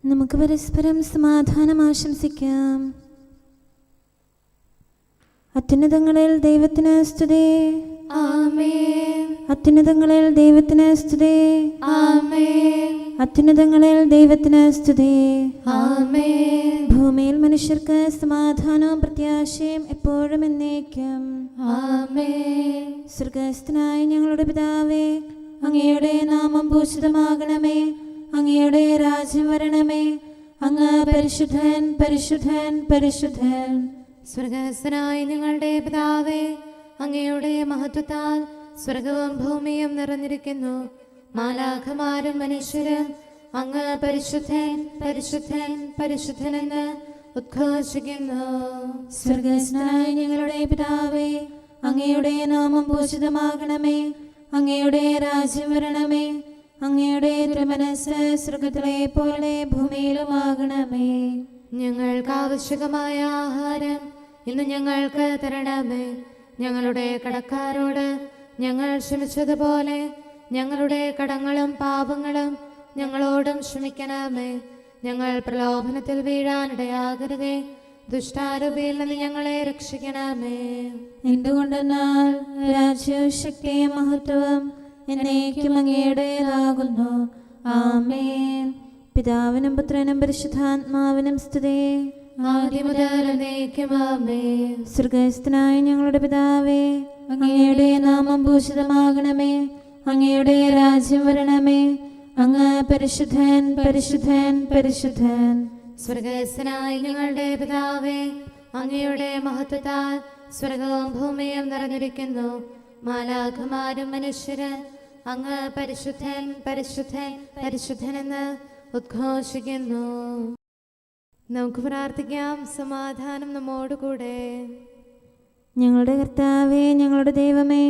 നമുക്ക് പരസ്പരം സമാധാനം ആശംസിക്കാം. അത്യുന്നതങ്ങളിൽ ദൈവത്തിന് സ്തുതി. ആമേൻ. അത്യുന്നതങ്ങളിൽ ദൈവത്തിന് സ്തുതി. ആമേൻ. അത്യുന്നതങ്ങളിൽ ദൈവത്തിന് സ്തുതി. ആമേൻ. ഭൂമിയിൽ മനുഷ്യർക്ക് സമാധാനവും പ്രത്യാശയും എപ്പോഴും എന്നേക്കും. ആമേൻ. സ്വർഗ്ഗസ്ഥനായ ഞങ്ങളുടെ പിതാവേ, അങ്ങയുടെ നാമം പൂജിതമാകണമേ. അങ്ങയുടെ രാജ്യം വരണമേ. അങ്ങ് പരിശുദ്ധൻ, പരിശുദ്ധൻ, പരിശുദ്ധൻ. സ്വർഗ്ഗസ്ഥനായ ഞങ്ങളുടെ പിതാവേ, അങ്ങയുടെ മഹത്വത്താൽ സ്വർഗവും ഭൂമിയും നിറഞ്ഞിരിക്കുന്നു. മാലാഖമാരും മനുഷ്യരും അങ്ങ് പരിശുദ്ധൻ, പരിശുദ്ധൻ, പരിശുദ്ധനെന്ന് ഉദ്ഘോഷിക്കുന്നു. സ്വർഗ്ഗസ്ഥനായ ഞങ്ങളുടെ പിതാവേ, അങ്ങയുടെ നാമം പൂജിതമാകണമേ. അങ്ങയുടെ രാജ്യം വരണമേ. അങ്ങയുടെ തിരുമനസ്സ് സ്വർഗ്ഗത്തിലെ പോലെ ഭൂമിയിലുമാകണമേ. ഞങ്ങൾക്ക് ആവശ്യമായ ആഹാരം ഇന്ന് ഞങ്ങൾക്ക് തരണമേ. ഞങ്ങളുടെ കടക്കാരോട് ഞങ്ങൾ ക്ഷമിച്ചതുപോലെ ഞങ്ങളുടെ കടങ്ങളും പാപങ്ങളും ഞങ്ങളോടും ക്ഷമിക്കണമേ. ഞങ്ങൾ പ്രലോഭനത്തിൽ വീഴാനിടയാകരുതേ. ദുഷ്ടാരൂപിയിൽ നിന്ന് ഞങ്ങളെ രക്ഷിക്കണമേ. എന്തുകൊണ്ടെന്നാൽ രാജ്യവും ശക്തിയും മഹത്വവും എന്നേക്കും അങ്ങയുടേതാകുന്നു. ആമേൻ. പിതാവിനും പുത്രനും പരിശുദ്ധാത്മാവിനും സ്തുതി. ആദ്യം മുതൽ എന്നേക്കും ആമേൻ. സ്വർഗ്ഗസ്ഥനായ ഞങ്ങളുടെ പിതാവേ, അങ്ങയുടെ നാമം പൂജിതമാകണമേ. അങ്ങയുടെ രാജ്യം വരണമേ. അങ്ങ് പരിശുദ്ധൻ, പരിശുദ്ധൻ, പരിശുദ്ധൻ. സ്വർഗ്ഗസ്ഥനായ ഞങ്ങളുടെ പിതാവേ, അങ്ങയുടെ മഹത്വത്താൽ സ്വർഗവും ഭൂമിയും നിറഞ്ഞിരിക്കുന്നു. മാലാഖമാരും മനുഷ്യരും അങ്ങ് പരിശുദ്ധൻ, പരിശുദ്ധൻ, പരിശുദ്ധനെന്ന് ഉദ്ഘോഷിക്കുന്നു. നമുക്ക് പ്രാർത്ഥിക്കാം. സമാധാനം നമ്മോടുകൂടെ. ഞങ്ങളുടെ കർത്താവേ, ഞങ്ങളുടെ ദൈവമേ,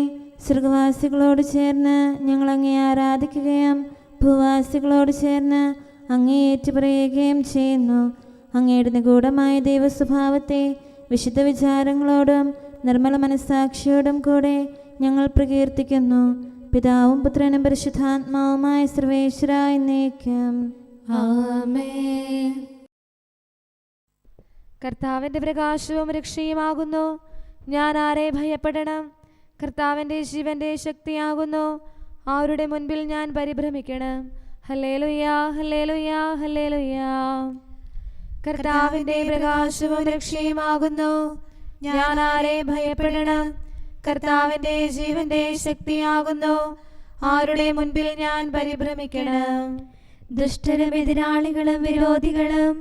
സ്വർഗവാസികളോട് ചേർന്ന് ഞങ്ങൾ അങ്ങേ ആരാധിക്കുകയും ഭൂവാസികളോട് ചേർന്ന് അങ്ങേ ഏറ്റുപറയുകയും ചെയ്യുന്നു. അങ്ങയുടെ നിഗൂഢമായ ദൈവസ്വഭാവത്തെ വിശുദ്ധ വിചാരങ്ങളോടും നിർമ്മല മനസ്സാക്ഷിയോടും കൂടെ ഞങ്ങൾ പ്രകീർത്തിക്കുന്നു. പിതാവും പുത്രനും പരിശുദ്ധാത്മാവുമായ സർവേശ്വര എന്നേക്കും. ആമേൻ. കർത്താവിൻ്റെ പ്രകാശവും രക്ഷയുമാകുന്നു. ഞാൻ ആരെ ഭയപ്പെടണം? കർത്താവിൻ്റെ ജീവന്റെ ശക്തിയാകുന്നു. അവരുടെ മുൻപിൽ ഞാൻ പരിഭ്രമിക്കണം. ഹല്ലേലൂയാ, ഹല്ലേലൂയാ, ഹല്ലേലൂയാ. കർത്താവിൻ്റെ പ്രകാശവും രക്ഷയുമാകുന്നു. ഞാൻ ആരെ ഭയപ്പെടണം? കർത്താവിൻ്റെ ജീവന്റെ ശക്തിയാകുന്നു. അവരുടെ മുൻപിൽ ഞാൻ പരിഭ്രമിക്കണം. ദുഷ്ടരും എതിരാളികളും വിരോധികളും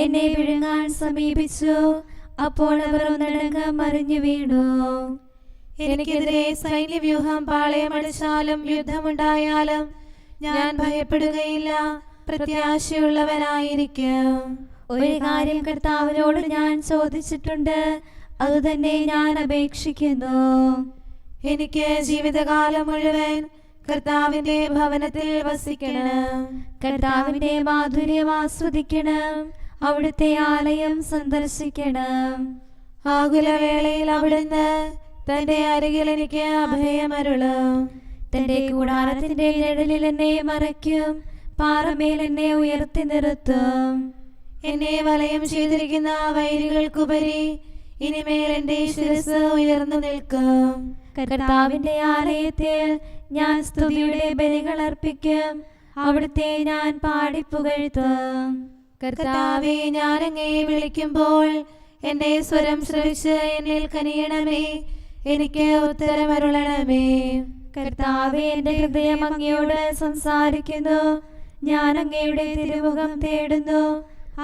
എന്നെ വിഴുങ്ങാൻ സമീപിച്ചു. അപ്പോൾ അവർ ഒന്നടങ്കം മറിഞ്ഞു വീണു. എനിക്കെതിരെ സൈന്യവ്യൂഹം പാളയമടിച്ചാലും യുദ്ധമുണ്ടായാലും ഞാൻ ഭയപ്പെടുകയില്ല. പ്രത്യാശയുള്ളവനായിരിക്കും. ഒരു കാര്യം കർത്താവിനോട് ഞാൻ ചോദിച്ചിട്ടുണ്ട്, അതുതന്നെ ഞാൻ അപേക്ഷിക്കുന്നു. എനിക്ക് ജീവിതകാലം മുഴുവൻ കർത്താവിന്റെ ഭവനത്തിൽ വസിക്കണം. കർത്താവിന്റെ മാധുര്യം ആസ്വദിക്കണം. അവിടുത്തെ ആലയം സന്ദർശിക്കണം. ആകുലവേളയിൽ അവിടുന്ന് തന്റെ അരികിൽ എനിക്ക് അഭയമരുളും. തന്റെ കൂടാരത്തിന്റെ നിഴലിൽ എന്നെ മറയ്ക്കും. പാറമേൽ എന്നെ ഉയർത്തി നിർത്തും. എന്നെ വലയം ചെയ്തിരിക്കുന്ന വൈരികൾക്കുപരി ഇനിമേൽ എന്റെ ശിരസ് ഉയർന്നു നിൽക്കും. കർത്താവിന്റെ ആലയത്തിൽ ഞാൻ സ്തുതിയുടെ ബലികൾ അർപ്പിക്കും. അവിടുത്തെ ഞാൻ പാടിപ്പുകഴ്ത്തും. കർത്താവേ, ഞാൻ അങ്ങയെ വിളിക്കുമ്പോൾ എന്റെ സ്വരം ശ്രവിച്ച് എന്നിൽ കനിയണമേ. എനിക്ക് ഉത്തരമരുളണമേ. കർത്താവേ, എന്റെ ഹൃദയം അങ്ങയോട് സംസാരിക്കുന്നു. ഞാൻ അങ്ങയുടെ തിരുമുഖം തേടുന്നു.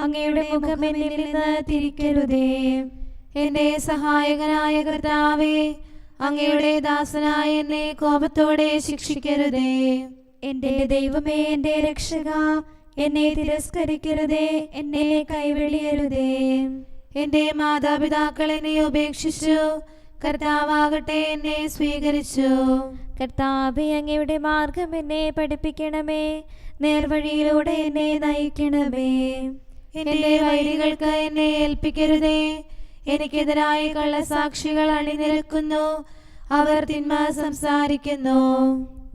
അങ്ങയുടെ മുഖം എന്നിൽ നിന്ന് തിരിക്കരുതേ. എന്റെ സഹായകനായ കർത്താവേ, അങ്ങയുടെ ദാസനായ എന്നെ കോപത്തോടെ ശിക്ഷിക്കരുതേ. എന്റെ ദൈവമേ, എന്റെ രക്ഷക, എന്നെ തിരസ്കരിക്കരുതേ. എന്നെ കൈവെളിയരുതേ. എന്റെ മാതാപിതാക്കൾ എന്നെ ഉപേക്ഷിച്ചു. കർത്താവാകട്ടെ എന്നെ സ്വീകരിച്ചു. കർത്താവേ, അങ്ങയുടെ മാർഗം എന്നെ പഠിപ്പിക്കണമേ. നേർവഴിയിലൂടെ എന്നെ നയിക്കണമേ. എന്റെ വൈരികൾക്ക് എന്നെ ഏൽപ്പിക്കരുതേ. എനിക്കെതിരായി കള്ളസാക്ഷികൾ അണിനിരക്കുന്നു. അവർ തിന്മ സംസാരിക്കുന്നു.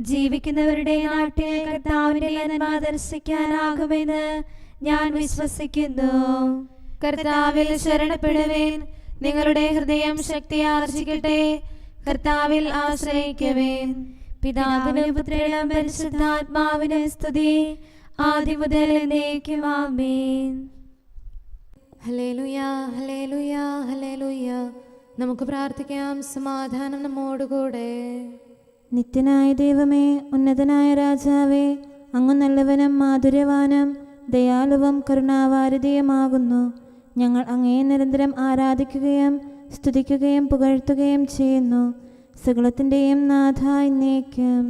ജീവിക്കുന്നവരുടെ നാട്ടിൽ കർത്താവിന്റെ നന്മ ദർശിക്കാനാകുമെന്ന് ഞാൻ വിശ്വസിക്കുന്നു. കർത്താവിൽ ശരണപ്പെടുവേൻ, നിങ്ങളുടെ ഹൃദയം ശക്തിയാർജിക്കട്ടെ. കർത്താവിൽ ആശ്രയിക്കുവേൻ. പിതാവിനും പുത്രനും പരിശുദ്ധാത്മാവിനും സ്തുതി, ആദ്യം മുതൽ എന്നേക്കും ആമേൻ. Hallelujah, hallelujah, hallelujah. നമുക്ക് പ്രാർത്ഥിക്കാം. സമാധാനം നമ്മോടുകൂടെ. നിത്യനായ ദൈവമേ, ഉന്നതനായ രാജാവേ, അങ്ങ് നല്ലവനും മാധുര്യവാനും ദയാലുവും കരുണാവാരിധിയുമാകുന്നു. ഞങ്ങൾ അങ്ങയെ നിരന്തരം ആരാധിക്കുകയും സ്തുതിക്കുകയും പുകഴ്ത്തുകയും ചെയ്യുന്നു. സകലത്തിൻ്റെയും നാഥ എന്നേക്കും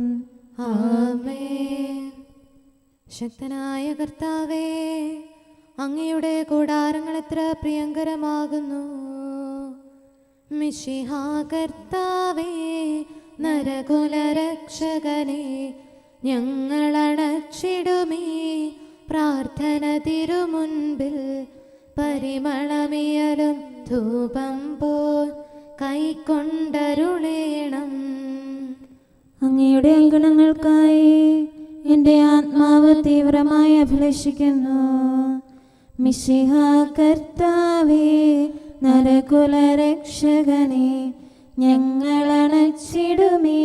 ആമേൻ. ശക്തനായ കർത്താവേ, അങ്ങയുടെ കൂടാരങ്ങൾ എത്ര പ്രിയങ്കരമാകുന്നു. മിശിഹാ കർത്താവേ, നരകുലരക്ഷകനെ, ഞങ്ങളണച്ചിടുമീ പ്രാർത്ഥന തിരുമുൻപിൽ. പരിമളമിയലും ധൂപം പോൽ കൈക്കൊണ്ടരുളേണം. അങ്ങയുടെ അങ്കണങ്ങൾക്കായി എൻ്റെ ആത്മാവ് തീവ്രമായി അഭിലഷിക്കുന്നു. മിശിഹാ കർത്താവേ, നരകുലരക്ഷകനെ, ഞങ്ങളണച്ചിടുമീ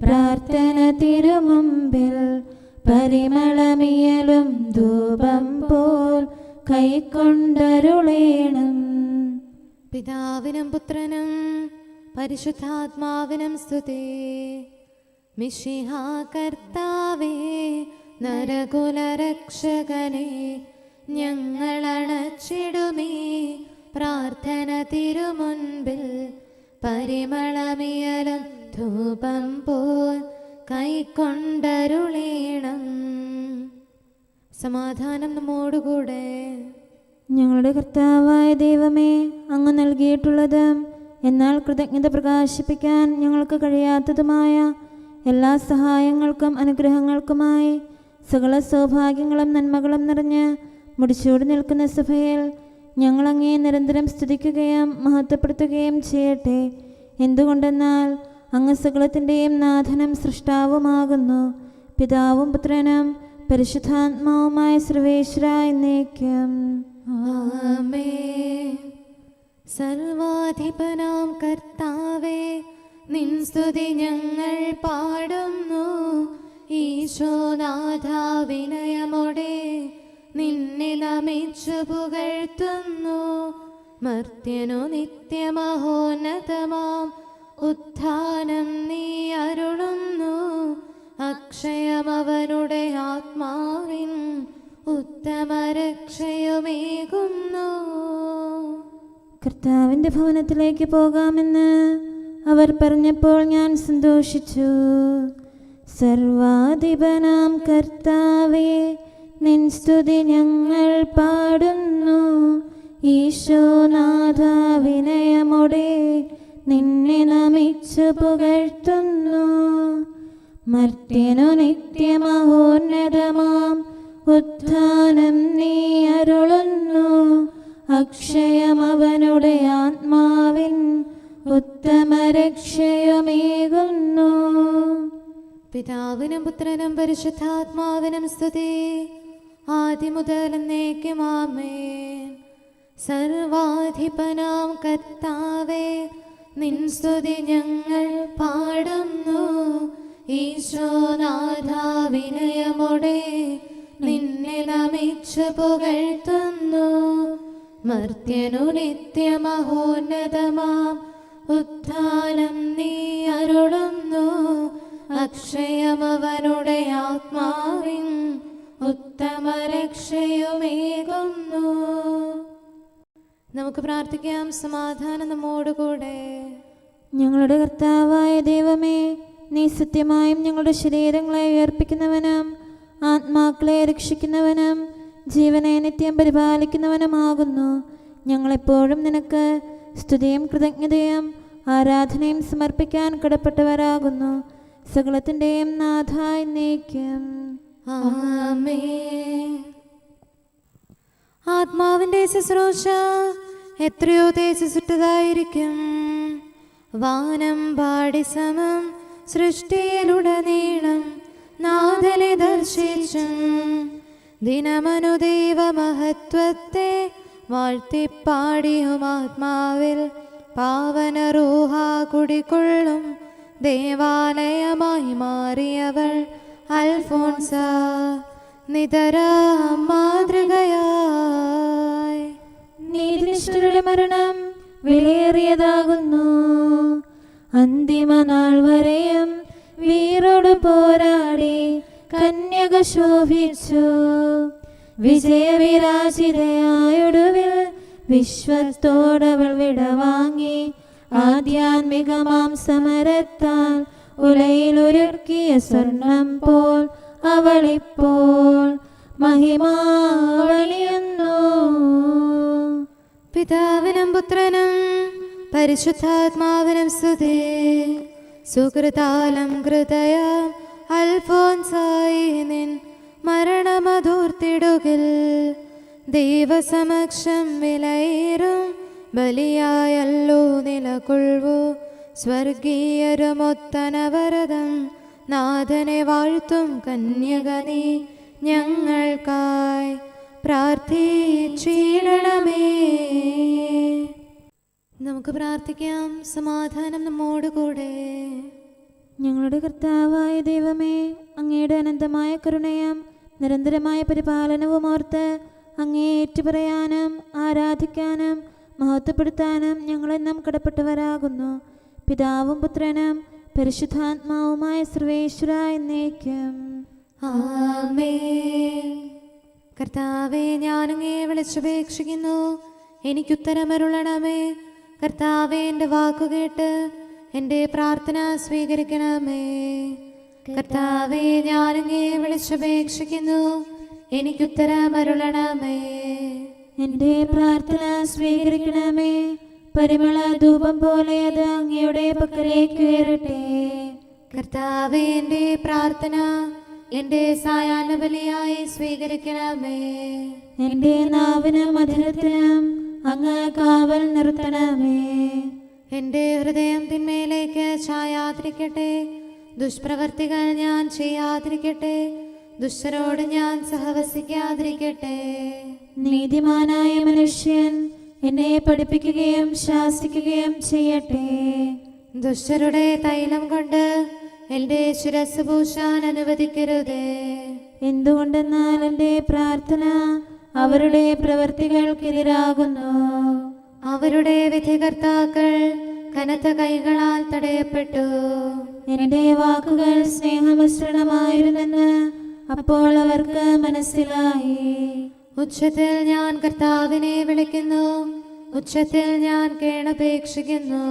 പ്രാർത്ഥന തിരുമുമ്പിൽ. പരിമളമിയലും ധൂപം പോൽ കൈക്കൊണ്ടരുളേണം. പിതാവിനും പുത്രനും പരിശുദ്ധാത്മാവിനും സ്തുതി. മിശിഹാ കർത്താവേ, നരകുലരക്ഷകനെ, ഞങ്ങളണച്ചിടുമീ പ്രാർത്ഥന തിരുമുൻപിൽ. പരിമളമിയലും ധൂപം പോൽ കൈക്കൊണ്ടരുളേണം. സമാധാനം നമ്മോടുകൂടെ. ഞങ്ങളുടെ കർത്താവായ ദൈവമേ, അങ്ങ് നൽകിയിട്ടുള്ളതും എന്നാൽ കൃതജ്ഞത പ്രകാശിപ്പിക്കാൻ ഞങ്ങൾക്ക് കഴിയാത്തതുമായ എല്ലാ സഹായങ്ങൾക്കും അനുഗ്രഹങ്ങൾക്കുമായി സകല സൗഭാഗ്യങ്ങളും നന്മകളും നിറഞ്ഞ് മുടിച്ചൂടി നിൽക്കുന്ന സഭയിൽ ഞങ്ങൾ അങ്ങയെ നിരന്തരം സ്തുതിക്കുകയും മഹത്വപ്പെടുത്തുകയും ചെയ്യട്ടെ. എന്തുകൊണ്ടെന്നാൽ അങ്ങ് സകലത്തിൻ്റെയും നാഥനും സൃഷ്ടാവുമാകുന്നു. പിതാവും പുത്രനും പരിശുദ്ധാത്മാവുമായ സർവേശ്വര എന്നേക്കും ആമേൻ. സർവാധിപനാം കർത്താവേ, നിൻ സ്തുതി ഞങ്ങൾ പാടുന്നു. ഈശോനാഥ, വിനയമോടെ നിന്നെ നമിച്ചു പുകഴ്ത്തുന്നു. മർത്യനു നിത്യമഹോന്നതമാം ഉത്ഥാനം നീ അരുളുന്നു. അക്ഷയമവനുടെ ആത്മാവിൻ ഉത്തമരക്ഷയുമേകുന്നു. കർത്താവിൻ്റെ ഭവനത്തിലേക്ക് പോകാമെന്ന് അവർ പറഞ്ഞപ്പോൾ ഞാൻ സന്തോഷിച്ചു. സർവാധിപനാം കർത്താവേ, നിൻ സ്തുതി ഞങ്ങൾ പാടുന്നു. ഈശോനാഥ, വിനയമോടെ നിന്നെ നമിച്ചു പുകഴ്ത്തുന്നു. മർത്യനു നിത്യമഹോന്നതമാം ഉത്ഥാനം നീ അരുളുന്നു. അക്ഷയമവനുടെ ആത്മാവിൻ ഉത്തമരക്ഷയുമേകുന്നു. പിതാവിനും പുത്രനും പരിശുദ്ധാത്മാവിനും സ്തുതി, ആദ്യം മുതൽ എന്നേക്കും ആമേൻ. സർവാധിപനാം കർത്താവേ, നിൻ സ്തുതി ഞങ്ങൾ പാടുന്നു. ഈശോനാഥ, വിനയമോടെ നിന്നെ നമിച്ചു പുകഴ്ത്തുന്നു. മർത്യനു നിത്യമഹോന്നതമാം ഉത്ഥാനം നീ അരുളുന്നു. അക്ഷയമവനുടെ ആത്മാവിൻ ഉത്തമരക്ഷയുമേകുന്നു. നമുക്ക് പ്രാർത്ഥിക്കാം. സമാധാനം നമ്മോടുകൂടെ. ഞങ്ങളുടെ കർത്താവായ ദൈവമേ, നീ സത്യമായും ഞങ്ങളുടെ ശരീരങ്ങളെ ഉയർപ്പിക്കുന്നവനും ആത്മാക്കളെ രക്ഷിക്കുന്നവനും ജീവനെ നിത്യം പരിപാലിക്കുന്നവനുമാകുന്നു. ഞങ്ങളെപ്പോഴും നിനക്ക് സ്തുതിയും കൃതജ്ഞതയും ആരാധനയും സമർപ്പിക്കാൻ കടപ്പെട്ടവരാകുന്നു. സകലത്തിൻ്റെയും നാഥ എന്നേക്കും ആമേൻ. ആത്മാവിന്റെ ശുശ്രൂഷ എത്രയോ തേജസ്സുറ്റതായിരിക്കും. വാനം പാടി സമം സൃഷ്ടിയിലുടനീളം നാഥനെ ദർശിച്ചും ദിനമനുദൈവ മഹത്വത്തെ വാഴ്ത്തിപ്പാടിയും ആത്മാവിൽ പാവന റൂഹ കുടികൊള്ളും ദേവാലയമായി മാറിയവൾ അൽഫോൻസ നിതര മാതൃകയായി. നീതിനിഷ്ഠരുടെ മരണം വിലയേറിയതാകുന്നു. അന്തിമ നാൾ വരെയും വീറോട് പോരാടി കന്യക ശോഭിച്ചു. വിജയവിരാജിതയായൊടുവിൽ വിശ്വത്തോടവൾ വിടവാങ്ങി. ആധ്യാത്മികമാം സമരത്താൽ ഉലയിലൊരുക്കിയ സ്വർണം പോൽ അവളിപ്പോൾ മഹിമാവണിയുന്നു. പിതാവിനും പുത്രനും പരിശുദ്ധാത്മാവിനും സ്തുതി. സുകൃതാലം ഹൃദയ അൽഫോൻസായി നിൻ മരണമധൂർത്തിടുകിൽ ദൈവസമക്ഷം വിലയേറും ബലിയായല്ലോ നിലകൊള്ളൂ. സ്വർഗീയരുമൊത്തനവരതം നാഥനെ വാഴ്ത്തും കന്യക നീ ഞങ്ങൾക്കായി പ്രാർത്ഥിച്ചിടണമേ. നമുക്ക് പ്രാർത്ഥിക്കാം. സമാധാനം നമ്മോടുകൂടെ. ഞങ്ങളുടെ കർത്താവായ ദൈവമേ, അങ്ങയുടെ അനന്തമായ കരുണയും നിരന്തരമായ പരിപാലനവും ഓർത്ത് അങ്ങേ ഏറ്റുപറയാനും ആരാധിക്കാനും മഹത്വപ്പെടുത്താനും ഞങ്ങളെന്നും കടപ്പെട്ടവരാകുന്നു. പിതാവും പുത്രനും പരിശുദ്ധാത്മാവുമായ സർവേശ്വര എന്നേക്കും ആമേൻ. കർത്താവേ, ഞാനങ്ങേ വിളിച്ചപേക്ഷിക്കുന്നു, എനിക്കുത്തരമരുളണമേ. കർത്താവേ, എൻ്റെ വാക്കുകേട്ട് എൻ്റെ പ്രാർത്ഥന സ്വീകരിക്കണമേ. കർത്താവേ, ഞാനങ്ങേ വിളിച്ചപേക്ഷിക്കുന്നു, എനിക്കുത്തരമരുളണമേ. എൻ്റെ പ്രാർത്ഥന സ്വീകരിക്കണമേ. പരിമള ധൂപം പോലെ അത് അങ്ങയുടെ പക്കലേക്ക് ഉയരട്ടെ. കർത്താവേ, എൻ്റെ പ്രാർത്ഥന എൻ്റെ സായാഹ്ന ബലിയായി സ്വീകരിക്കണമേ. എൻ്റെ നാവിനും മധുരത്തിനും അങ്ങ് കാവൽ നിർത്തണമേ. എൻ്റെ ഹൃദയം തിന്മയിലേക്ക് ചായാതിരിക്കട്ടെ. ദുഷ്പ്രവർത്തികൾ ഞാൻ ചെയ്യാതിരിക്കട്ടെ. ദുഷ്ടരോട് ഞാൻ സഹവസിക്കാതിരിക്കട്ടെ. നീതിമാനായ മനുഷ്യൻ എന്നെ പഠിപ്പിക്കുകയും ശാസിക്കുകയും ചെയ്യട്ടെ. ദുഷ്ടരുടെ തൈലം കൊണ്ട് എൻ്റെ ശിരസ് പൂശാൻ അനുവദിക്കരുതേ. എന്തുകൊണ്ടെന്നാൽ എൻ്റെ പ്രാർത്ഥന അവരുടെ പ്രവൃത്തികൾക്കെതിരാകുന്നു. അവരുടെ വിധികർത്താക്കൾ കനത്ത കൈകളാൽ തടയപ്പെട്ടു. എൻ്റെ വാക്കുകൾ സ്നേഹമിശ്രണമായിരുന്നെന്ന് അപ്പോൾ അവർക്ക് മനസ്സിലായി. ഉച്ചത്തിൽ ഞാൻ കർത്താവിനെ വിളിക്കുന്നു, ഉച്ചത്തിൽ ഞാൻ കേണപേക്ഷിക്കുന്നു.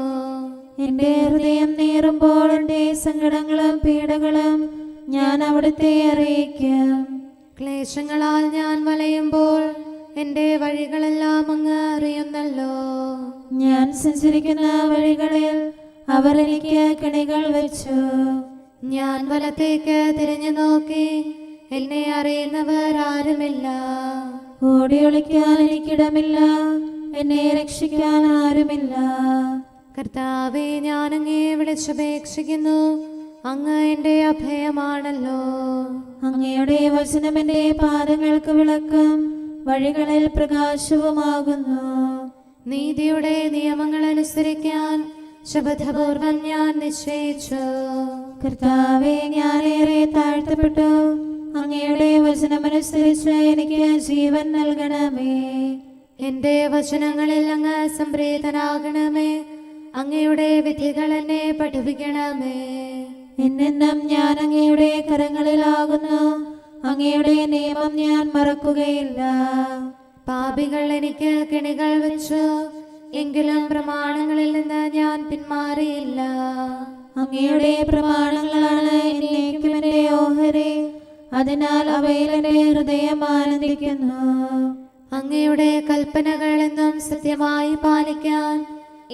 എൻ്റെ ഹൃദയം നീറുമ്പോൾ എൻ്റെ സങ്കടങ്ങളും പീഡകളും ഞാൻ അവിടുത്തെ അറിയിക്കും. ക്ലേശങ്ങളാൽ ഞാൻ വലയുമ്പോൾ എൻ്റെ വഴികളെല്ലാം അങ്ങ് അറിയുന്നല്ലോ. ഞാൻ സഞ്ചരിക്കുന്ന വഴികളിൽ അവർ എനിക്ക് കെണികൾ വെച്ചു. ഞാൻ വലത്തേക്ക് തിരിഞ്ഞു നോക്കി, എന്നെ അറിയുന്നവർ ആരുമില്ല. ഓടി ഒളിക്കാൻ എനിക്കിടമില്ല, എന്നെ രക്ഷിക്കാൻ ആരുമില്ല. കർത്താവേ, ഞാനങ്ങേ വിളിച്ചപേക്ഷിക്കുന്നു, അങ്ങ് എൻ്റെ അഭയമാണല്ലോ. അങ്ങയുടെ വചനം എൻ്റെ പാദങ്ങൾക്ക് വിളക്കും വഴികളിൽ പ്രകാശവുമാകുന്നു. നീതിയുടെ നിയമങ്ങൾ അനുസരിക്കാൻ ശപഥപൂർവം ഞാൻ നിശ്ചയിച്ചു. കർത്താവേ, ഞാനേറെ താഴ്ത്തപ്പെട്ടു. അങ്ങയുടെ വചനമനുസരിച്ച് എനിക്ക് ജീവൻ നൽകണമേ. എൻ്റെ വചനങ്ങളിൽ അങ്ങ് സംപ്രീതനാകണമേ. അങ്ങയുടെ വിധികൾ എന്നെ പഠിപ്പിക്കണമേ. എന്നെന്നും ഞാൻ അങ്ങയുടെ കരങ്ങളിലാകുന്നു. അങ്ങയുടെ നിയമം ഞാൻ മറക്കുകയില്ല. പാപികൾ എനിക്ക് കെണികൾ വെച്ചു, എങ്കിലും പ്രമാണങ്ങളിൽ നിന്ന് ഞാൻ പിന്മാറിയില്ല. അങ്ങയുടെ പ്രമാണങ്ങളാണ് എന്നേക്കും എൻ്റെ ഓഹരി. അതിനാൽ അവയിൽ എൻ്റെ ഹൃദയം ആനന്ദിക്കുന്നു. അങ്ങയുടെ കൽപ്പനകൾ എന്നും സത്യമായി പാലിക്കാൻ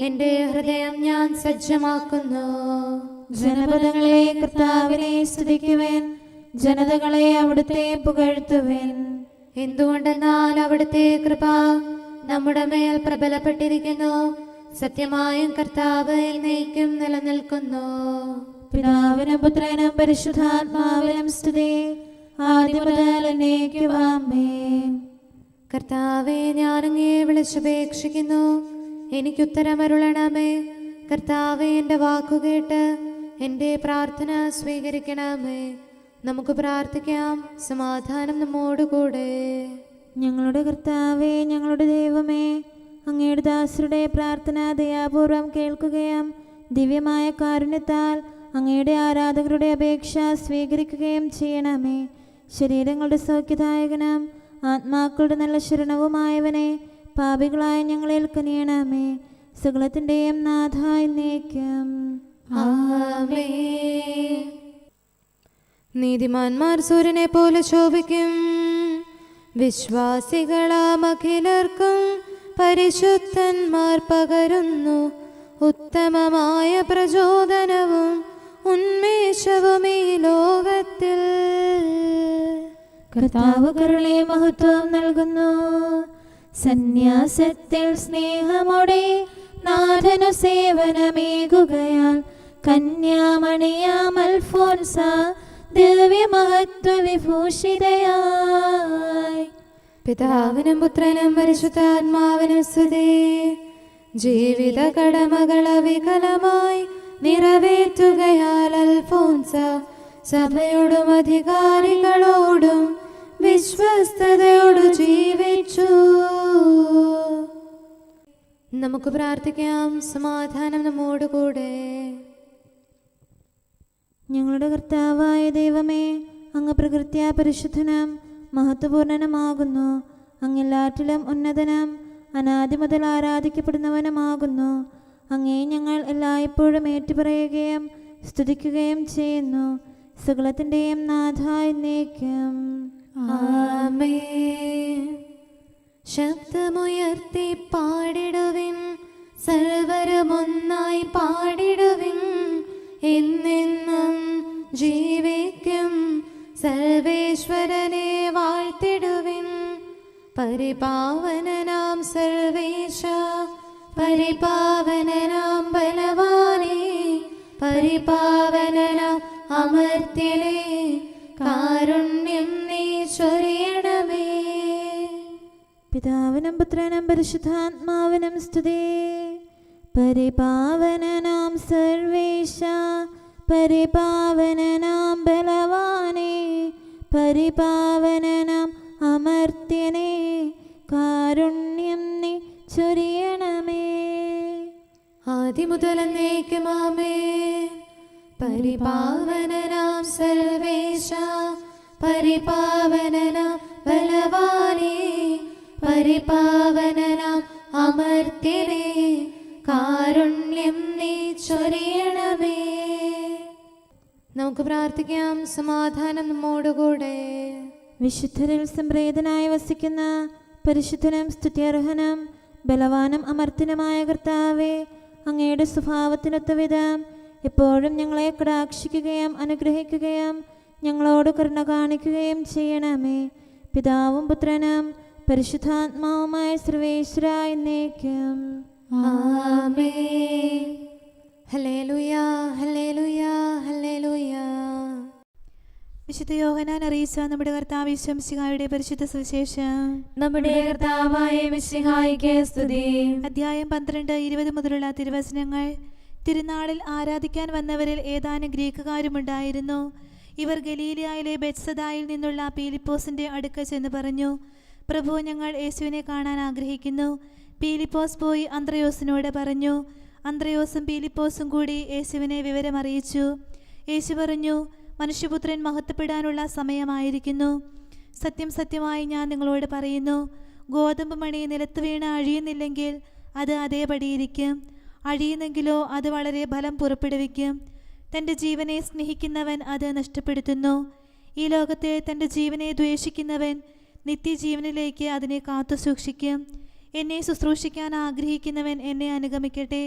എൻ്റെ ഹൃദയം ഞാൻ സജ്ജമാക്കുന്നു. ജനപദങ്ങളെ കർത്താവിനെ സ്തുതിക്കുവേൻ, ജനതകളെ അവിടുത്തെ പുകഴ്ത്തുവേൻ. എന്തുകൊണ്ടെന്നാൽ അവിടുത്തെ കൃപ നമ്മുടെ മേൽ പ്രബലപ്പെട്ടിരിക്കുന്നു. സത്യമായും കർത്താവ് എന്നേക്കും നിലനിൽക്കുന്നു. പിതാവിനും പുത്രനും പരിശുദ്ധാത്മാവിനും സ്തുതി. ആദ്യം മുതൽ എന്നേക്കും ആമേൻ. കർത്താവെ, ഞാനങ്ങയെ വിളിച്ചപേക്ഷിക്കുന്നു, എനിക്കുത്തരമരുളണമേ. കർത്താവെ, എൻ്റെ വാക്കുകേട്ട് എൻ്റെ പ്രാർത്ഥന സ്വീകരിക്കണമേ. നമുക്ക് പ്രാർത്ഥിക്കാം. സമാധാനം നമ്മോടുകൂടെ. ഞങ്ങളുടെ കർത്താവേ, ഞങ്ങളുടെ ദൈവമേ, അങ്ങയുടെ ദാസരുടെ പ്രാർത്ഥന ദയാപൂർവം കേൾക്കുകയും ദിവ്യമായ കാരുണ്യത്താൽ അങ്ങയുടെ ആരാധകരുടെ അപേക്ഷ സ്വീകരിക്കുകയും ചെയ്യണമേ. ശരീരങ്ങളുടെ സൗഖ്യദായകനും ആത്മാക്കളുടെ നല്ല ശരണവുമായവനെ, പാപികളായ ഞങ്ങളിൽ കനിയണമേ. സകലത്തിൻ്റെയും നാഥ എന്നേക്കും ആമേൻ. നീതിമാന്മാർ സൂര്യനെ പോലെ ശോഭിക്കും, വിശ്വാസികളാം അഖിലർക്കും പരിശുദ്ധന്മാർ പകരുന്നു ഉത്തമമായ പ്രചോദനവും ഉന്മേഷവും ഈ ലോകത്തിൽ. കർത്താവ് കരുണേ മഹത്വം നൽകുന്നു. സന്യാസത്തിൽ സ്നേഹമോടെ നാഥനു സേവനമേകുകയാൽ കന്യാമണിയാം അൽഫോൻസ ദിവ്യമഹത്വ വിഭൂഷിതയായി. പിതാവിനും പുത്രനും പരിശുദ്ധാത്മാവിനും സ്തുതി. ജീവിത കടമകൾ അവികലമായി നിറവേറ്റുകയാൽ അൽഫോൻസ സഭയോടും അധികാരികളോടും വിശ്വസ്തയോടു ജീവിച്ചു. നമുക്ക് പ്രാർത്ഥിക്കാം. സമാധാനം നമ്മോടുകൂടെ. ഞങ്ങളുടെ കർത്താവായ ദൈവമേ, അങ്ങ് പ്രകൃത്യാ പരിശുദ്ധനും മഹത്വപൂർണനുമാകുന്നു. അങ്ങെല്ലാറ്റിലും ഉന്നതനും അനാദി മുതൽ ആരാധിക്കപ്പെടുന്നവനുമാകുന്നു. അങ്ങേ ഞങ്ങൾ എല്ലായ്പ്പോഴും ഏറ്റുപറയുകയും സ്തുതിക്കുകയും ചെയ്യുന്നു. സകലത്തിൻ്റെയും നാഥ എന്നേക്കും ആമേൻ. ശബ്ദമുയർത്തി പാടിടുവിൻ, സർവരും ഒന്നായി പാടിടുവിൻ. എന്നെന്നും ജീവിക്കും സർവേശ്വരനെ വാഴ്ത്തിടുവിൻ. പരിപാവനനാം സർവേശ, പരിപാവനനാം ബലവാനേ, പരിപാവനനാം അമർത്യനേ, കാരുണ്യം നീ ചൊരിയണമേ. പിതാവിനും പുത്രനും പരിശുദ്ധാത്മാവിനും സ്തുതി. പരിപാവനനാം സർവേശ, പരിപാവനനാം ബലവാനേ, പരിപാവനനാം അമർത്യനേ, കാരുണ്യം നീ ചൊരിയണമേ. ആദിമുതൽ എന്നേക്കും ആമേൻ. പരിപാവനനാം സർവേശ, പരിപാവനനാം ബലവാനേ, പരിപാവനനാം അമർത്യനേ, കാരുണ്യം നീ ചൊരിയണമേ. നമുക്ക് പ്രാർത്ഥിക്കാം. സമാധാനം നമ്മോടുകൂടെ. വിശുദ്ധരിൽ സംപ്രേതനായി വസിക്കുന്ന പരിശുദ്ധനും സ്തുത്യർഹനും ബലവാനും അമർത്യനുമായ കർത്താവേ, അങ്ങയുടെ സ്വഭാവത്തിനൊത്ത വിധം എപ്പോഴും ഞങ്ങളെ കടാക്ഷിക്കുകയും അനുഗ്രഹിക്കുകയും ഞങ്ങളോട് കരുണ കാണിക്കുകയും ചെയ്യണമേ. പിതാവും പുത്രനും പരിശുദ്ധാത്മാവുമായ സർവേശ്വര എന്നേക്കും ആമേൻ. Hallelujah, hallelujah, hallelujah. വിശുദ്ധ യോഹന്നാൻ അറിയിച്ച നമ്മുടെ കർത്താവ് യേശു മിശിഹായുടെ പരിശുദ്ധ സുവിശേഷം. നമ്മുടെ കർത്താവായ മിശിഹായ്ക്ക് സ്തുതി. അധ്യായം 12, 20 മുതലുള്ള തിരുവചനങ്ങൾ. തിരുനാളിൽ ആരാധിക്കാൻ വന്നവരിൽ ഏതാനും ഗ്രീക്കുകാരുമുണ്ടായിരുന്നു. ഇവർ ഗലീലയായിലെ ബെത്സദായിൽ നിന്നുള്ള പീലിപ്പോസിന്റെ അടുക്കൽ ചെന്ന് പറഞ്ഞു, പ്രഭു, ഞങ്ങൾ യേശുവിനെ കാണാൻ ആഗ്രഹിക്കുന്നു. പീലിപ്പോസ് പോയി അന്ത്രയോസിനോട് പറഞ്ഞു. അന്ത്രയോസും പീലിപ്പോസും കൂടി യേശുവിനെ വിവരമറിയിച്ചു. യേശു പറഞ്ഞു, മനുഷ്യപുത്രൻ മഹത്വപ്പെടാനുള്ള സമയമായിരിക്കുന്നു. സത്യം സത്യമായി ഞാൻ നിങ്ങളോട് പറയുന്നു, ഗോതമ്പ് മണി നിലത്ത് വീണ് അഴിയുന്നില്ലെങ്കിൽ അത് അതേപടിയിരിക്കും. അഴിയുന്നെങ്കിലോ അത് വളരെ ഫലം പുറപ്പെടുവിക്കും. തൻ്റെ ജീവനെ സ്നേഹിക്കുന്നവൻ അത് നഷ്ടപ്പെടുത്തുന്നു. ഈ ലോകത്തെ തൻ്റെ ജീവനെ ദ്വേഷിക്കുന്നവൻ നിത്യജീവനിലേക്ക് അതിനെ കാത്തു സൂക്ഷിക്കും. എന്നെ ശുശ്രൂഷിക്കാൻ ആഗ്രഹിക്കുന്നവൻ എന്നെ അനുഗമിക്കട്ടെ.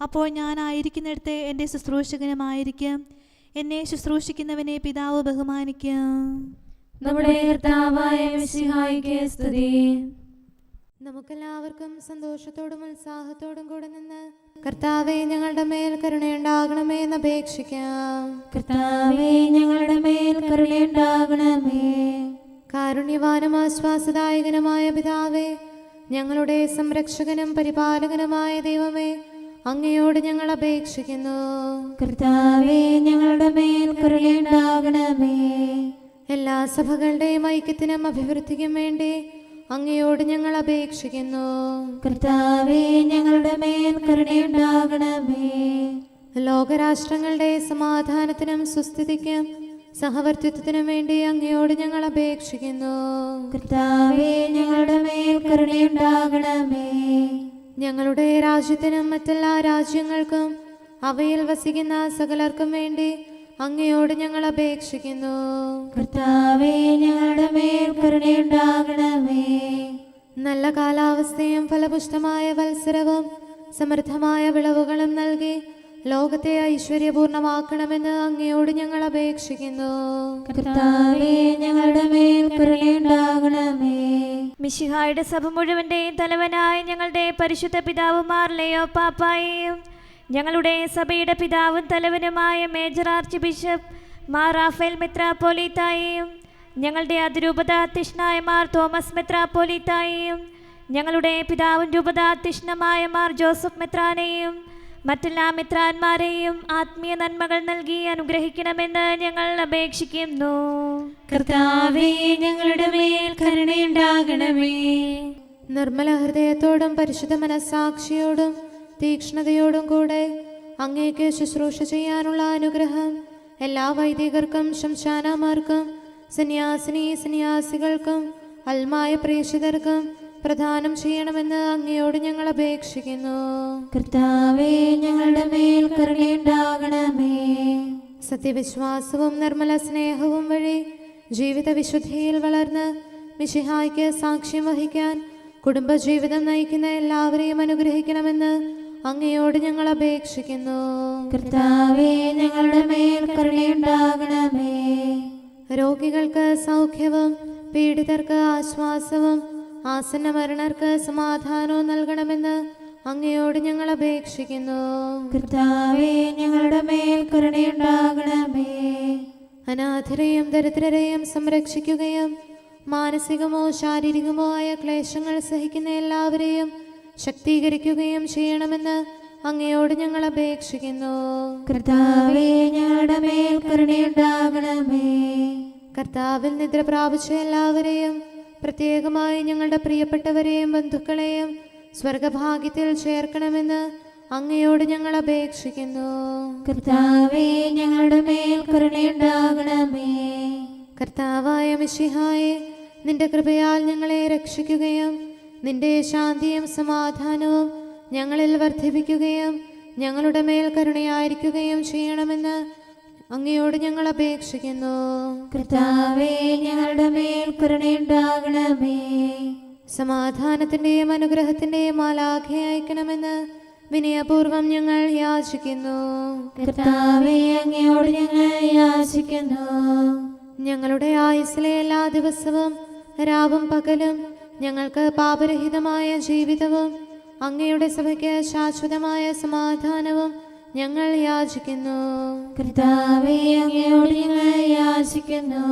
അപ്പോൾ ഞാൻ ആയിരിക്കുന്നിടത്ത് എൻ്റെ ശുശ്രൂഷകനുമായിരിക്കും. എന്നെ ശുശ്രൂഷിക്കുന്നവനെ പിതാവ് ബഹുമാനിക്കും. നമ്മുടെ കർത്താവായ മിശിഹായ്ക്ക് സ്തുതി. നമുക്കെല്ലാവർക്കും സന്തോഷത്തോടും ഉത്സാഹത്തോടും കൂടെ നിന്ന് കർത്താവേ ഞങ്ങളുടെ മേൽ കരുണയുണ്ടാകണമേ എന്ന് അപേക്ഷിക്കാം. കർത്താവേ ഞങ്ങളുടെ മേൽ കരുണയുണ്ടാകണമേ. കാരുണ്യവാനും ആശ്വാസദായകനുമായ പിതാവേ, ഞങ്ങളുടെ സംരക്ഷകനും പരിപാലകനുമായ ദൈവമേ, അങ്ങയോട് ഞങ്ങൾ അപേക്ഷിക്കുന്നു. കർത്താവേ ഞങ്ങളുടെ മേൽ കരുണയുണ്ടാകണമേ. എല്ലാ സഭകളുടെയും ഐക്യത്തിനും അഭിവൃദ്ധിക്കും വേണ്ടി അങ്ങയോട് ഞങ്ങൾ അപേക്ഷിക്കുന്നു. കർത്താവേ ഞങ്ങളുടെ മേൽ കരുണയുണ്ടാകണമേ. ലോകരാഷ്ട്രങ്ങളുടെ സമാധാനത്തിനും സുസ്ഥിതിക്കും സഹവർത്തിത്വത്തിനും വേണ്ടി അങ്ങയോട് ഞങ്ങൾ അപേക്ഷിക്കുന്നു. കർത്താവേ ഞങ്ങളുടെ മേൽ കരുണയുണ്ടാകണമേ. ഞങ്ങളുടെ രാജ്യത്തിനും മറ്റെല്ലാ രാജ്യങ്ങൾക്കും അവയിൽ വസിക്കുന്ന സകലർക്കും വേണ്ടി അങ്ങയോട് ഞങ്ങൾ അപേക്ഷിക്കുന്നു. കർത്താവേ ഞങ്ങളുടെ മേൽ കരുണയുണ്ടാകണമേ. നല്ല കാലാവസ്ഥയും ഫലപുഷ്ടമായ വത്സരവും സമൃദ്ധമായ വിളവുകളും നൽകി ലോകത്തെ ഐശ്വര്യപൂർണമാക്കണമെന്ന് അങ്ങയോട് ഞങ്ങൾ അപേക്ഷിക്കുന്നു. കർത്താവേ ഞങ്ങളുടെ മേൽ കരുണയുണ്ടാകണമേ. മിശിഹായുടെ സഭ മുഴുവന്റെയും തലവനായ ഞങ്ങളുടെ പരിശുദ്ധ പിതാവുമാർ ലെയോ പാപ്പായെയും ഞങ്ങളുടെ സഭയുടെ പിതാവും തലവനുമായ major archbishop Mar Raphael മെത്രാപ്പോലീത്തായെയും ഞങ്ങളുടെ അതിരൂപതാധ്യക്ഷനായ മാർ തോമസ് മെത്രാപ്പോലീത്തായെയും ഞങ്ങളുടെ പിതാവും രൂപതാധ്യക്ഷനുമായ മാർ ജോസഫ് മെത്രാനെയും മറ്റെല്ലാ മെത്രാന്മാരെയും ആത്മീയ നന്മകൾ നൽകി അനുഗ്രഹിക്കണമെന്ന് ഞങ്ങൾ അപേക്ഷിക്കുന്നു. കർത്താവേ ഞങ്ങളുടെ മേൽ കരുണയുണ്ടാകണമേ. നിർമ്മല ഹൃദയത്തോടും പരിശുദ്ധ മനസ്സാക്ഷിയോടും തീക്ഷ്ണതയോടും കൂടെ അങ്ങേക്ക് ശുശ്രൂഷ ചെയ്യാനുള്ള അനുഗ്രഹം എല്ലാ വൈദികർക്കും ശംശാനമാർക്കും സന്യാസികൾക്കും അൽമായ പ്രേക്ഷിതർക്കും പ്രദാനം ചെയ്യണമെന്ന് അങ്ങയോട് ഞങ്ങൾ അപേക്ഷിക്കുന്നു. കർത്താവേ ഞങ്ങളുടെ മേൽ കരുണയുണ്ടാകണമേ. സത്യവിശ്വാസവും നിർമ്മല സ്നേഹവും വഴി ജീവിത വിശുദ്ധിയിൽ വളർന്ന് മിശിഹായ്ക്ക് സാക്ഷ്യം വഹിക്കാൻ കുടുംബജീവിതം നയിക്കുന്ന എല്ലാവരെയും അനുഗ്രഹിക്കണമെന്ന് അങ്ങയോട് ഞങ്ങൾ അപേക്ഷിക്കുന്നു. കർത്താവേ ഞങ്ങളുടെ മേൽ കരുണയുണ്ടാകണമേ. രോഗികൾക്ക് സൗഖ്യവും പീഡിതർക്ക് ആശ്വാസവും ആസന്ന മരണർക്ക് സമാധാനവും നൽകണമെന്ന് അങ്ങയോട് ഞങ്ങൾ അപേക്ഷിക്കുന്നു. കർത്താവേ ഞങ്ങളുടെ മേൽ കരുണയുണ്ടാകണമേ. അനാഥരെയും ദരിദ്രരെയും സംരക്ഷിക്കുകയും മാനസികമോ ശാരീരികമോ ആയ ക്ലേശങ്ങൾ സഹിക്കുന്ന എല്ലാവരെയും ശക്തീകരിക്കുകയും ചെയ്യണമെന്ന് അങ്ങയോട് ഞങ്ങൾ അപേക്ഷിക്കുന്നു. കർത്താവേ ഞങ്ങളുടെ മേൽ കരുണയുണ്ടാകണമേ. കർത്താവിൽ നിദ്ര പ്രാപിച്ച എല്ലാവരെയും പ്രത്യേകമായി ഞങ്ങളുടെ പ്രിയപ്പെട്ടവരെയും ബന്ധുക്കളെയും സ്വർഗഭാഗ്യത്തിൽ ചേർക്കണമെന്ന് അങ്ങയോട് ഞങ്ങൾ അപേക്ഷിക്കുന്നു. കർത്താവേ ഞങ്ങളുടെ മേൽ കരുണയുണ്ടാകണമേ. കർത്താവായ മിശിഹായെ, നിന്റെ കൃപയാൽ ഞങ്ങളെ രക്ഷിക്കുകയും നിന്റെ ശാന്തിയും സമാധാനവും ഞങ്ങളിൽ വർദ്ധിപ്പിക്കുകയും ഞങ്ങളുടെ മേൽ കരുണയായിരിക്കുകയും ചെയ്യണമെന്ന് അങ്ങയോട് ഞങ്ങൾ അപേക്ഷിക്കുന്നു. കർത്താവേ ഞങ്ങളുടെ മേൽ കരുണയുണ്ടാകണമേ. സമാധാനത്തിന്റെയും അനുഗ്രഹത്തിന്റെയും മാലാഖയെ അയക്കണമെന്ന് വിനയപൂർവം ഞങ്ങൾ യാചിക്കുന്നു. കർത്താവേ അങ്ങയോട് ഞങ്ങൾ യാചിക്കുന്നു. ഞങ്ങളുടെ ആയുസ്സിലെ എല്ലാ ദിവസവും രാവും പകലും ഞങ്ങൾക്ക് പാപരഹിതമായ ജീവിതവും അങ്ങയുടെ സഭയ്ക്ക് ശാശ്വതമായ സമാധാനവും ഞങ്ങൾ യാചിക്കുന്നു. കർത്താവേ അങ്ങയോട് ഞങ്ങൾ യാചിക്കുന്നു.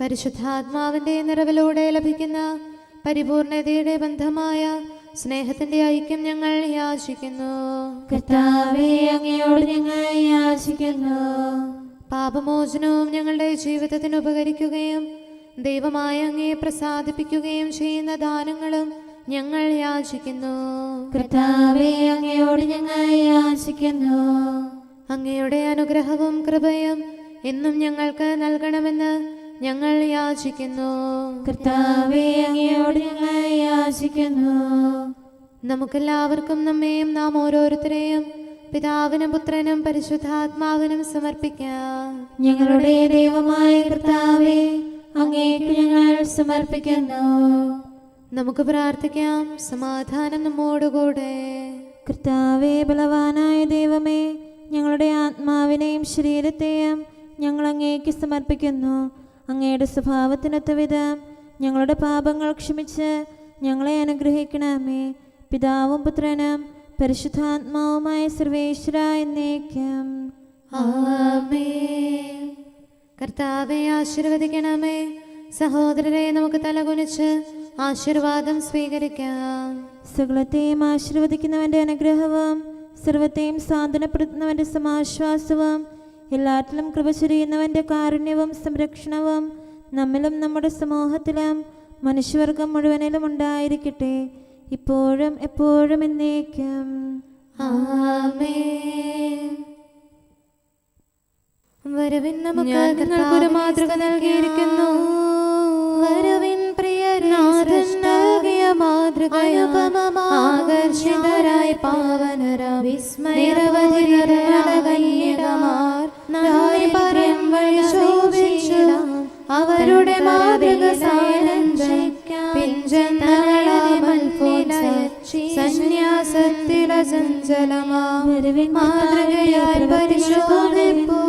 പരിശുദ്ധാത്മാവിന്റെ നിറവിലൂടെ ലഭിക്കുന്ന പരിപൂർണതയുടെ ബന്ധമായ സ്നേഹത്തിന്റെ ഐക്യം ഞങ്ങൾ യാചിക്കുന്നു. കർത്താവേ അങ്ങയോട് ഞങ്ങൾ യാചിക്കുന്നു. പാപമോചനവും ഞങ്ങളുടെ ജീവിതത്തിന് ഉപകരിക്കുകയും ദൈവമായ അങ്ങയെ പ്രസാദിപ്പിക്കുകയും ചെയ്യുന്ന ദാനങ്ങളും ഞങ്ങൾ യാചിക്കുന്നു. കർത്താവേ അങ്ങയോട് ഞങ്ങൾ യാചിക്കുന്നു. അങ്ങയുടെ അനുഗ്രഹവും കൃപയും എന്നും ഞങ്ങൾക്ക് നൽകണമെന്ന് ഞങ്ങൾ യാചിക്കുന്നു. കർത്താവേ അങ്ങയോട് ഞങ്ങൾ യാചിക്കുന്നു. നമുക്കെല്ലാവർക്കും നമ്മെയും നാം ഓരോരുത്തരെയും പിതാവിനും പുത്രനും പരിശുദ്ധാത്മാവിനും സമർപ്പിക്കാം. ഞങ്ങളുടെ ദൈവമായ കർത്താവേ അങ്ങേക്ക് ഞങ്ങൾ സമർപ്പിക്കുന്നു. നമുക്ക് പ്രാർത്ഥിക്കാം. സമാധാനം നമ്മോടുകൂടെ. കർത്താവേ ബലവാനായ ദൈവമേ, ഞങ്ങളുടെ ആത്മാവിനെയും ശരീരത്തെയും ഞങ്ങൾ അങ്ങേക്ക് സമർപ്പിക്കുന്നു. അങ്ങയുടെ സ്വഭാവത്തിനൊത്ത വിധം ഞങ്ങളുടെ പാപങ്ങൾ ക്ഷമിച്ച് ഞങ്ങളെ അനുഗ്രഹിക്കണമേ. പിതാവും പുത്രനും പരിശുദ്ധാത്മാവുമായ സർവേശ്വര എന്നേക്കും. ആമേൻ. കർത്താവെ ആശീർവദിക്കണമേ. സഹോദരരെ, നമുക്ക് തലകുനിച്ച് ആശീർവാദം സ്വീകരിക്കാം. സകലത്തെയും ആശീർവദിക്കുന്നവന്റെ അനുഗ്രഹവും സർവത്തെയും സാന്ത്വനപ്പെടുത്തുന്നവന്റെ സമാശ്വാസവും എല്ലാറ്റിലും കൃപ ചൊരിയുന്നവന്റെ കാരുണ്യവും സംരക്ഷണവും നമ്മിലും നമ്മുടെ സമൂഹത്തിലും മനുഷ്യവർഗം മുഴുവനിലും ഉണ്ടായിരിക്കട്ടെ, ഇപ്പോഴും എപ്പോഴും എന്നേക്കും. ആമേൻ. വരുവിൻ, നമുക്ക് നിങ്ങൾക്കൊരു മാതൃക നൽകിയിരിക്കുന്നു. വരുവിൻ പ്രിയരേ, നാഥൻ നൽകിയ മാതൃക ആകർഷിതരായി പാവനരാം നിരവധി കന്യകമാർ നാരിപരം വഴി ശോഭിച്ചിടാം. അവരുടെ മാതൃക സന്യാസത്തില ചഞ്ചലമാ മാതൃകയാൽ പരിശോധിപ്പൂ.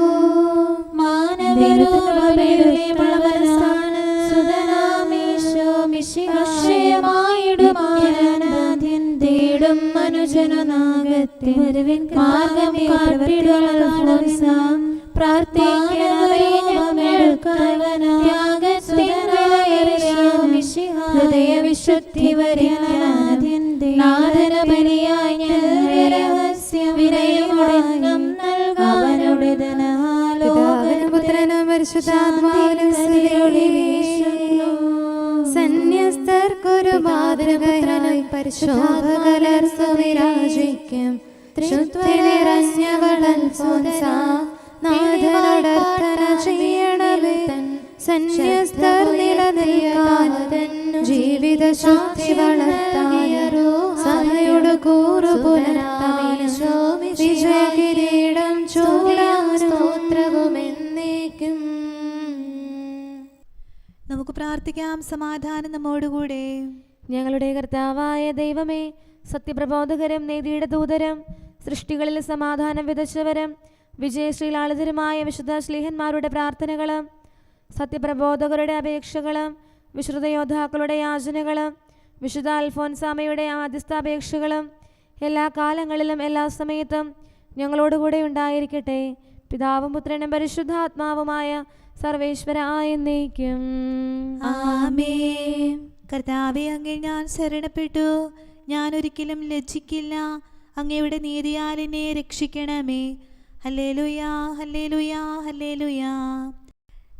തേടും മനുജനാകത്തെ മാർഗം കാട്ടിടും ഹൃദയ വിശുദ്ധി വരിയായി വിനയമുടങ്ങം നൽകാവനുടെ പുത്രനും പരിശുദ്ധാത്മാവിനും സന്യസ്തർക്കൊരു മാതൃകയായി പരിശോഭകലർന്നു വിരാജിക്കും. നാഥനോടർത്ഥന ചെയ്യണമേ. സന്യസ്തർ നിലനിൽക്കാൻ ജീവിത ശുദ്ധി വളർത്താനോ സഭയുടെ കൂറു പുലർത്താനോ വിജയ കിരീടം ചൂടാൻ സ്തോത്രവും എന്നേക്കും. നമുക്ക് പ്രാർത്ഥിക്കാം. സമാധാനം നമ്മോടുകൂടെ. ഞങ്ങളുടെ കർത്താവായ ദൈവമേ, സത്യപ്രബോധകരും നീതിയുടെ ദൂതരും സൃഷ്ടികളിൽ സമാധാനം വിതച്ചവരും വിജയശ്രീലാളിതരുമായ വിശുദ്ധ ശ്ലീഹന്മാരുടെ പ്രാർത്ഥനകളും സത്യപ്രബോധകരുടെ അപേക്ഷകളും വിശുദ്ധ യോദ്ധാക്കളുടെ യാചനകളും വിശുദ്ധ അൽഫോൻസാമയുടെ ആദ്യസ്ഥാപേക്ഷകളും എല്ലാ കാലങ്ങളിലും എല്ലാ സമയത്തും ഞങ്ങളോടുകൂടെ ഉണ്ടായിരിക്കട്ടെ. പിതാവും പുത്രനും പരിശുദ്ധാത്മാവുമായ സർവേശ്വര എന്നേക്കും. ആമേൻ. കർത്താവേ, അങ്ങേ ഞാൻ ശരണപ്പെട്ടു. ഞാൻ ഒരിക്കലും ലജ്ജിക്കില്ല. അങ്ങയുടെ നീതിയാൽ എന്നെ രക്ഷിക്കണമേ. ഹല്ലേലൂയാ, ഹല്ലേലൂയാ, ഹല്ലേലൂയാ.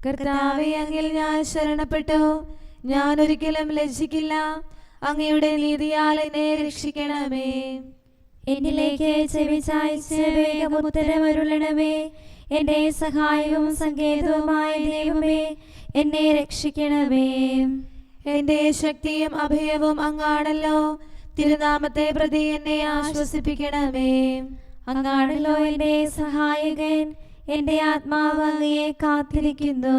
കർത്താവേ, അങ്ങിൽ ഞാൻ ശരണപ്പെട്ടു. ഞാൻ ഒരിക്കലും ലജ്ജിക്കില്ല. അങ്ങയുടെ നീതിയാൽ എന്നെ രക്ഷിക്കണമേ. എന്നിലേക്ക് ചെവിചായ്ച്ച് വേഗം ഉത്തരമരുളണമേ. എന്റെ സഹായവും സങ്കേതവുമായ ദൈവമേ, എന്നെ രക്ഷിക്കണമേ. എന്റെ ശക്തിയും അഭയവും അങ്ങാണല്ലോ. തിരുനാമത്തെ പ്രതി എന്നെ ആശ്വസിപ്പിക്കണമേ. അങ്ങാണല്ലോ എന്റെ സഹായകൻ. എന്റെ ആത്മാവ് അങ്ങയെ കാത്തിരിക്കുന്നു.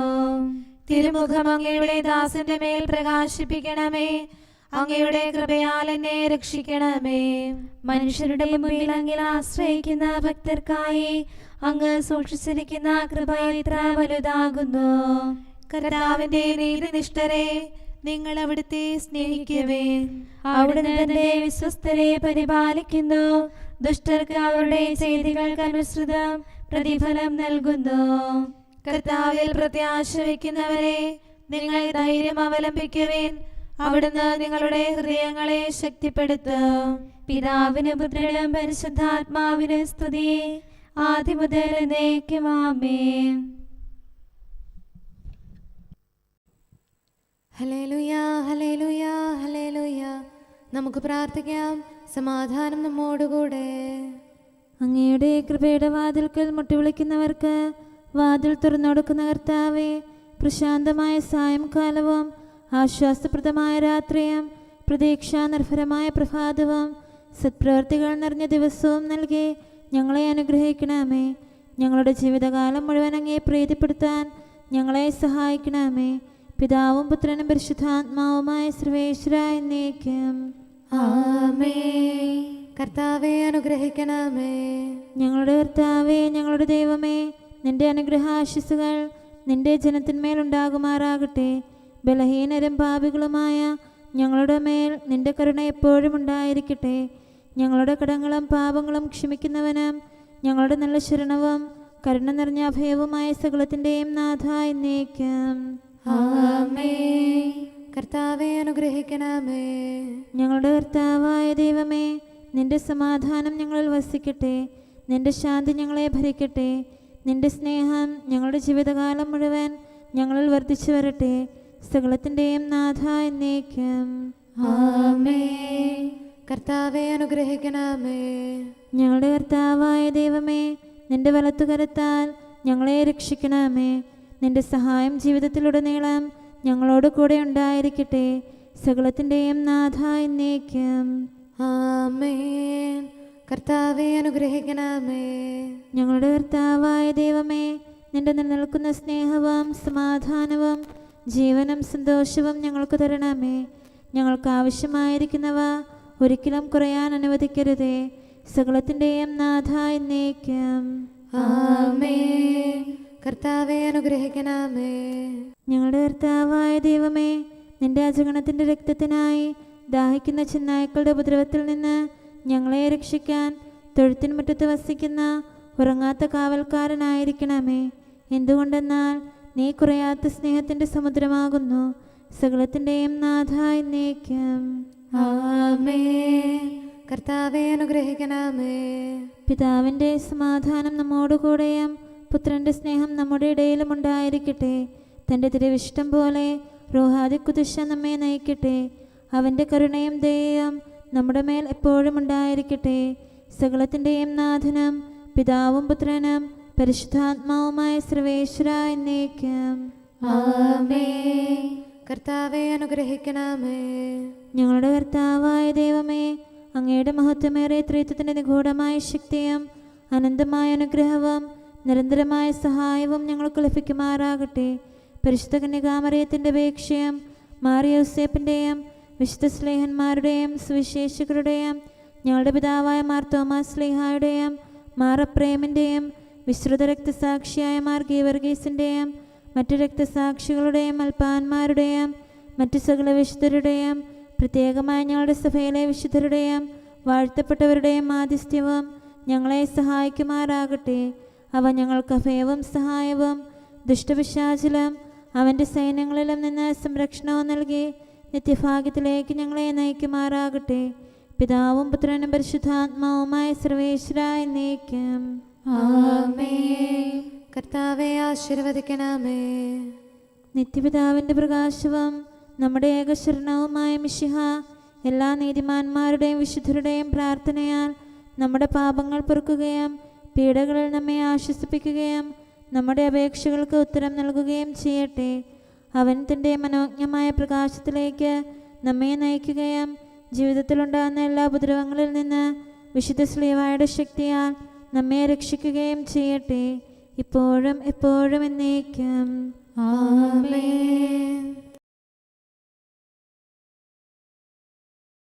തിരുമുഖം അങ്ങയുടെ ദാസന്റെ മേൽ പ്രകാശിപ്പിക്കണമേ. അങ്ങയുടെ കൃപയാൽ എന്നെ രക്ഷിക്കണമേ. മനുഷ്യരുടെ മുമ്പിൽ അങ്ങിൽ ആശ്രയിക്കുന്ന ഭക്തർക്കായി അങ്ങ് സൂക്ഷിച്ചിരിക്കുന്ന കൃപ എത്ര വലുതാകുന്നു. കർത്താവിന്റെ നീതിനിഷ്ഠരെ, നിങ്ങൾ അവിടുത്തെ സ്നേഹിക്കുവേ. അവിടുന്ന് തന്റെ വിശ്വസ്തരെ പരിപാലിക്കുന്നു. ദുഷ്ടർക്ക് അവരുടെ ചെയ്തികൾക്ക് അനുസൃതം പ്രതിഫലം നൽകുന്നു. കർത്താവിൽ പ്രത്യാശ വയ്ക്കുന്നവരെ, നിങ്ങൾ ധൈര്യം അവലംബിക്കുവേൻ. അവിടുന്ന് നിങ്ങളുടെ ഹൃദയങ്ങളെ ശക്തിപ്പെടുത്തും. പിതാവിനും പുത്രനും പരിശുദ്ധാത്മാവിനും സ്തുതി, ആദ്യം മുതൽ എന്നേക്കും. ആമേൻ. ഹല്ലേലൂയാ, ഹല്ലേലൂയാ, ഹല്ലേലൂയാ. നമുക്ക് പ്രാർത്ഥിക്കാം. സമാധാനം നമ്മോടുകൂടെ. അങ്ങയുടെ കൃപയുടെ വാതിൽക്കൽ മുട്ടിവിളിക്കുന്നവർക്ക് വാതിൽ തുറന്നുകൊടുക്കുന്ന കർത്താവേ, പ്രശാന്തമായ സായംകാലവും ആശ്വാസപ്രദമായ രാത്രിയും പ്രതീക്ഷാനിർഭരമായ പ്രഭാതവും സത്പ്രവർത്തികൾ നിറഞ്ഞ ദിവസവും നൽകി ഞങ്ങളെ അനുഗ്രഹിക്കണമേ. ഞങ്ങളുടെ ജീവിതകാലം മുഴുവൻ അങ്ങയെ പ്രീതിപ്പെടുത്താൻ ഞങ്ങളെ സഹായിക്കണമേ. പിതാവും പുത്രനും പരിശുദ്ധാത്മാവുമായ സർവേശ്വര എന്നേക്കും. ആമേൻ. കർത്താവെ അനുഗ്രഹിക്കണമേ. ഞങ്ങളുടെ കർത്താവേ, ഞങ്ങളുടെ ദൈവമേ, നിന്റെ അനുഗ്രഹാശിസുകൾ നിന്റെ ജനത്തിന്മേലുണ്ടാകുമാറാകട്ടെ. ബലഹീനരും പാപികളുമായ ഞങ്ങളുടെ മേൽ നിന്റെ കരുണ എപ്പോഴും ഉണ്ടായിരിക്കട്ടെ. ഞങ്ങളുടെ കടങ്ങളും പാപങ്ങളും ക്ഷമിക്കുന്നവനും ഞങ്ങളുടെ നല്ല ശരണവും കരുണ നിറഞ്ഞ അഭയവുമായ സകലത്തിൻ്റെയും നാഥ എന്നേക്കും. ആമേൻ. കർത്താവെ അനുഗ്രഹിക്കണമേ. ഞങ്ങളുടെ കർത്താവായ ദൈവമേ, നിന്റെ സമാധാനം ഞങ്ങളിൽ വസിക്കട്ടെ. നിന്റെ ശാന്തി ഞങ്ങളെ ഭരിക്കട്ടെ. നിന്റെ സ്നേഹം ഞങ്ങളുടെ ജീവിതകാലം മുഴുവൻ ഞങ്ങളിൽ വർദ്ധിച്ചു വരട്ടെ. സകലത്തിൻ്റെയും നാഥ എന്നേക്കും. ആമേൻ. കർത്താവെ അനുഗ്രഹിക്കണമേ. ഞങ്ങളുടെ കർത്താവായ ദൈവമേ, നിന്റെ വലത്തുകരത്താൽ ഞങ്ങളെ രക്ഷിക്കണമേ. നിന്റെ സഹായം ജീവിതത്തിലുടനീളം ഞങ്ങളോട് കൂടെ ഉണ്ടായിരിക്കട്ടെ. സകലത്തിൻ്റെയും നാഥ എന്നേക്കും. ആമേൻ. കർത്താവെ അനുഗ്രഹിക്കണമേ. ഞങ്ങളുടെ കർത്താവായ ദൈവമേ, നിന്റെ നിലനിൽക്കുന്ന സ്നേഹവും സമാധാനവും ജീവനും സന്തോഷവും ഞങ്ങൾക്ക് തരണമേ. ഞങ്ങൾക്ക് ആവശ്യമായിരിക്കുന്നവ ഒരിക്കലും കുറയാൻ അനുവദിക്കരുതേ. സകലത്തിൻ്റെയും നാഥ എന്നേക്കും. ആമേൻ. കർത്താവെ അനുഗ്രഹിക്കണമേ. ഞങ്ങളുടെ കർത്താവായ ദൈവമേ, നിന്റെ അജഗണത്തിൻ്റെ രക്തത്തിനായി ദാഹിക്കുന്ന ചെന്നായ്ക്കളുടെ ഉപദ്രവത്തിൽ നിന്ന് ഞങ്ങളെ രക്ഷിക്കാൻ തൊഴുത്തിൻ മുറ്റത്ത് വസിക്കുന്ന ഉറങ്ങാത്ത കാവൽക്കാരനായിരിക്കണമേ. എന്തുകൊണ്ടെന്നാൽ നീ കുറയാത്ത സ്നേഹത്തിൻ്റെ സമുദ്രമാകുന്നു. സകലത്തിൻ്റെയും നാഥ എന്നേക്കും. ആമേൻ. കർത്താവെ അനുഗ്രഹിക്കണമേ. പിതാവിൻ്റെ സമാധാനം നമ്മോടുകൂടെയും പുത്രൻ്റെ സ്നേഹം നമ്മുടെ ഇടയിലും ഉണ്ടായിരിക്കട്ടെ. തൻ്റെ തിരുവിഷ്ടം പോലെ റൂഹാദിക്കുദിശ നമ്മെ നയിക്കട്ടെ. അവൻ്റെ കരുണയും ദയയും നമ്മുടെ മേൽ എപ്പോഴും ഉണ്ടായിരിക്കട്ടെ. സകലത്തിൻ്റെയും നാഥനും പിതാവും പുത്രനും പരിശുദ്ധാത്മാവുമായ സർവേശ്വര എന്നേക്കും. ആമേൻ. കർത്താവെ അനുഗ്രഹിക്കണമേ. ഞങ്ങളുടെ കർത്താവായ ദൈവമേ, അങ്ങയുടെ മഹത്വമേറിയ ത്രിത്വത്തിൻ്റെ നിഗൂഢമായ ശക്തിയും അനന്തമായ അനുഗ്രഹവും നിരന്തരമായ സഹായവും ഞങ്ങൾക്ക് ലഭിക്കുമാറാകട്ടെ. പരിശുദ്ധ കന്യകാമറിയത്തിൻ്റെ അപേക്ഷയും മാറിയോസേപ്പിൻ്റെയും വിശുദ്ധ സ്ലേഹന്മാരുടെയും സുവിശേഷകരുടെയും ഞങ്ങളുടെ പിതാവായ മാർ തോമാസ് സ്ലീഹായുടെയും മാർ അപ്രേമിൻ്റെയും വിശ്രുത രക്തസാക്ഷിയായ മാർ ഗീവർഗീസിൻ്റെയും മറ്റു രക്തസാക്ഷികളുടെയും അൽപ്പാന്മാരുടെയും മറ്റു സകല വിശുദ്ധരുടെയും പ്രത്യേകമായ ഞങ്ങളുടെ സഭയിലെ വിശുദ്ധരുടെയും വാഴ്ത്തപ്പെട്ടവരുടെയും മാധ്യസ്ഥ്യവും ഞങ്ങളെ സഹായിക്കുമാറാകട്ടെ. അവ ഞങ്ങൾക്ക് അഭയവും സഹായവും ദുഷ്ടപിശാചിലും അവൻ്റെ സൈന്യങ്ങളിലും നിന്ന് സംരക്ഷണവും നൽകി നിത്യഭാഗ്യത്തിലേക്ക് ഞങ്ങളെ നയിക്കുമാറാകട്ടെ. പിതാവും പുത്രനും പരിശുദ്ധാത്മാവുമായ സർവേശ്വര എന്നേക്കും. ആമേൻ. കർത്താവെ ആശീർവദിക്കണമേ. നിത്യപിതാവിൻ്റെ പ്രകാശവും നമ്മുടെ ഏകശരണവുമായ മിശിഹ എല്ലാ നീതിമാന്മാരുടെയും വിശുദ്ധരുടെയും പ്രാർത്ഥനയാൽ നമ്മുടെ പാപങ്ങൾ പൊറുക്കുകയും പീഡകളിൽ നമ്മെ ആശ്വസിപ്പിക്കുകയും നമ്മുടെ അപേക്ഷകൾക്ക് ഉത്തരം നൽകുകയും ചെയ്യട്ടെ. അവൻ തൻ്റെ മനോജ്ഞമായ പ്രകാശത്തിലേക്ക് നമ്മെ നയിക്കുകയും ജീവിതത്തിലുണ്ടാകുന്ന എല്ലാ ഉപദ്രവങ്ങളിൽ നിന്ന് വിശുദ്ധ ശ്ലീഹായുടെ ശക്തിയാൽ നമ്മെ രക്ഷിക്കുകയും ചെയ്യട്ടെ. ഇപ്പോഴും എപ്പോഴും എന്നേക്കും. ആമേൻ.